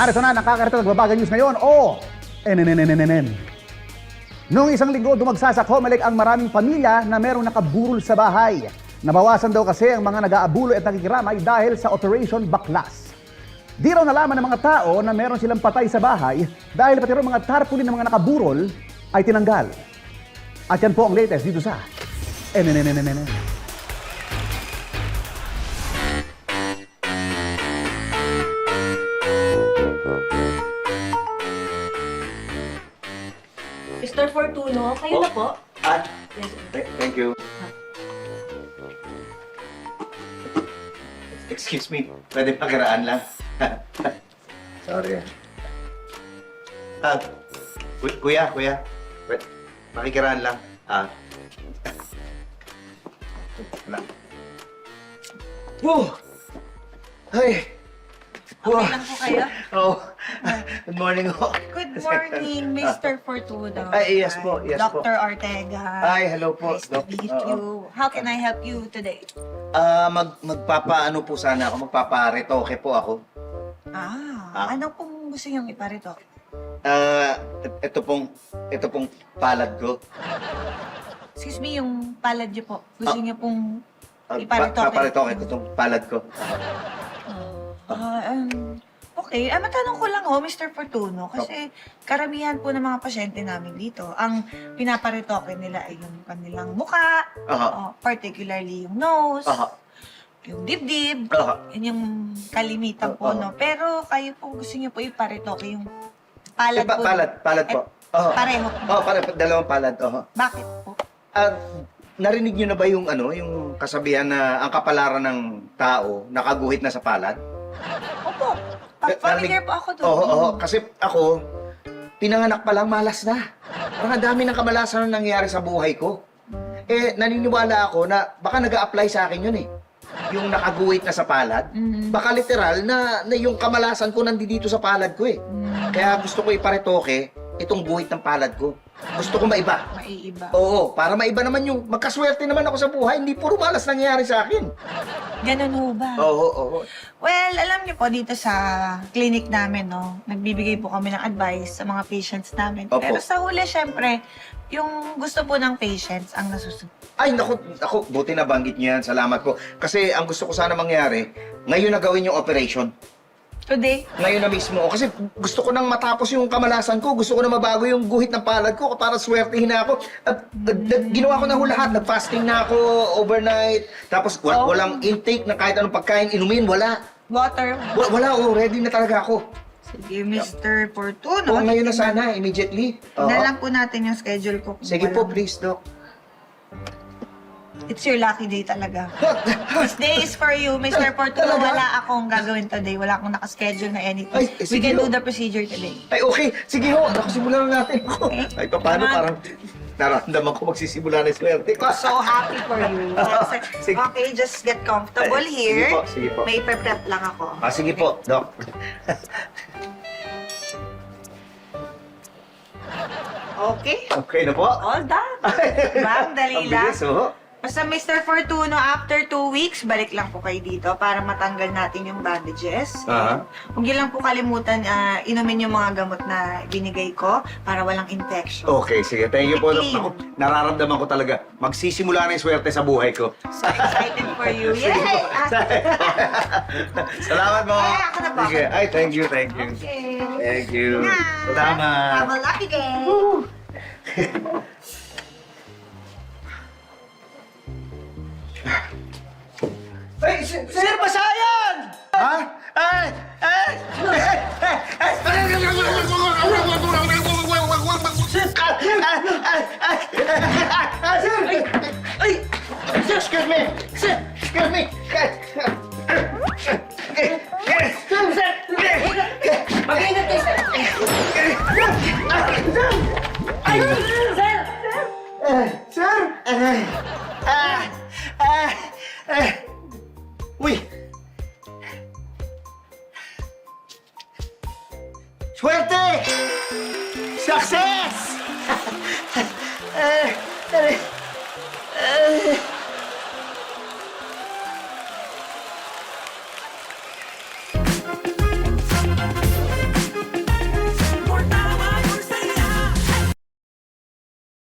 Narito na, nakakaritang nagbabagang news ngayon. Noong isang linggo, dumagsa sa Comelec ang maraming pamilya na merong nakaburol sa bahay. Nabawasan daw kasi ang mga nag-aabulo at nakikiramay dahil sa Operation Baklas. Di raw nalaman ng mga tao na meron silang patay sa bahay dahil pati raw mga tarpaulin ng mga nakaburol ay tinanggal. At yan po ang latest dito sa Mr. Fortuno, kayo na po? Yes. Thank you. Excuse me, pwede pakiraan lang. Sorry. Kuya, makikiraan lang. Wala. Woo! Ay! Okay lang po kayo? Oh, good morning ho. Good morning, Mr. Fortuno. Ay, yes po, yes po. Dr. Ortega. Ay, hello po, Nice to Doc. meet Oo. you. How can I help you today? Magpapaano po sana ako, magpaparetoke po ako. Ano pong gusto niyong iparito? Ito pong palad ko. Excuse me, yung palad niyo po. Gusto niyo pong iparitoke? Paparetoke ko itong palad ko. Okay, matanong ko lang Mr. Fortuno, kasi karamihan po ng mga pasyente namin dito, ang pinaparitoke nila ay yung kanilang muka, particularly yung nose, yung dibdib, yun yung kalimitan po, no? Pero kayo po gusto niyo po iparitoke yung palad po. Palad po. Pareho. Dalawang palad. Bakit po? Narinig niyo na ba yung yung kasabihan na ang kapalaran ng tao nakaguhit na sa palad? Opo, familiar po ako doon. Oo, kasi ako, pinanganak pa lang, malas na. Parang ang dami ng kamalasan na nangyayari sa buhay ko. Naniniwala ako na baka nag-a-apply sa akin yun eh. Yung nakaguhit na sa palad. Baka literal na yung kamalasan ko nandito sa palad ko eh. Kaya gusto ko iparetoke itong guhit ng palad ko. Gusto ko maiba. Maiiba. Oo, para maiba naman yung magkaswerte naman ako sa buhay. Hindi puro malas nangyayari sa akin. Ganun ho ba? Oo. Well, alam niyo po dito sa clinic namin, no, nagbibigay po kami ng advice sa mga patients namin. Opo. Pero sa huli, syempre, yung gusto po ng patients ang nasusunod. Ay, naku, buti na banggit niyo yan. Salamat po. Kasi ang gusto ko sana mangyari, ngayon na gawin yung operation. Today, Ngayon na mismo. Kasi gusto ko nang matapos yung kamalasan ko. Gusto ko na mabago yung guhit ng palad ko para swertihin na ako. At ginawa ko na ho lahat. Nag-fasting na ako overnight. Tapos walang intake na kahit anong pagkain inumin. Wala. water. Wala. Ready na talaga ako. Sige, Mr. Fortuno. Ngayon na sana, immediately. Tingnan lang po natin yung schedule ko. kung Sige po, walang- please, Doc. It's your lucky day talaga. This day is for you, Mr. Fortuno. Talaga? Wala akong gagawin today. Wala akong nakaschedule na anything. Ay, We sige can ho. do the procedure today. Ay, okay. Sige ho. Nakasimulan na natin ako. Okay. Ay, paano? Naman. Parang nararamdaman ko magsisimula na yung swerte ko. So happy for you. Sige. Okay, just get comfortable Ay, here. sige po. May prep lang ako. Sige po, Doc. Okay? Okay na po. All done. Diba? Ang dali Ang lang. bilis, oh. Basta Mr. Fortuno, after 2 weeks, balik lang po kayo dito para matanggal natin yung bandages. Huwag niyo lang po kalimutan inumin yung mga gamot na binigay ko para walang infection. Okay, sige. Thank you po, Doc. Sige. Ako, nararamdaman ko talaga. Magsisimula na yung swerte sa buhay ko. So excited for you. Yay! Salamat mo. Ay, ako na po. Sige. Ay, thank you. Okay. Thank you. Have Salamat. a lucky day. Ay, sir, basayan! Ha? Ay! Ay! Sir, excuse me! Sir, excuse me! Mag-ingat kayo, sir. Ay, sir! Sir! Uy! Swerte! Success!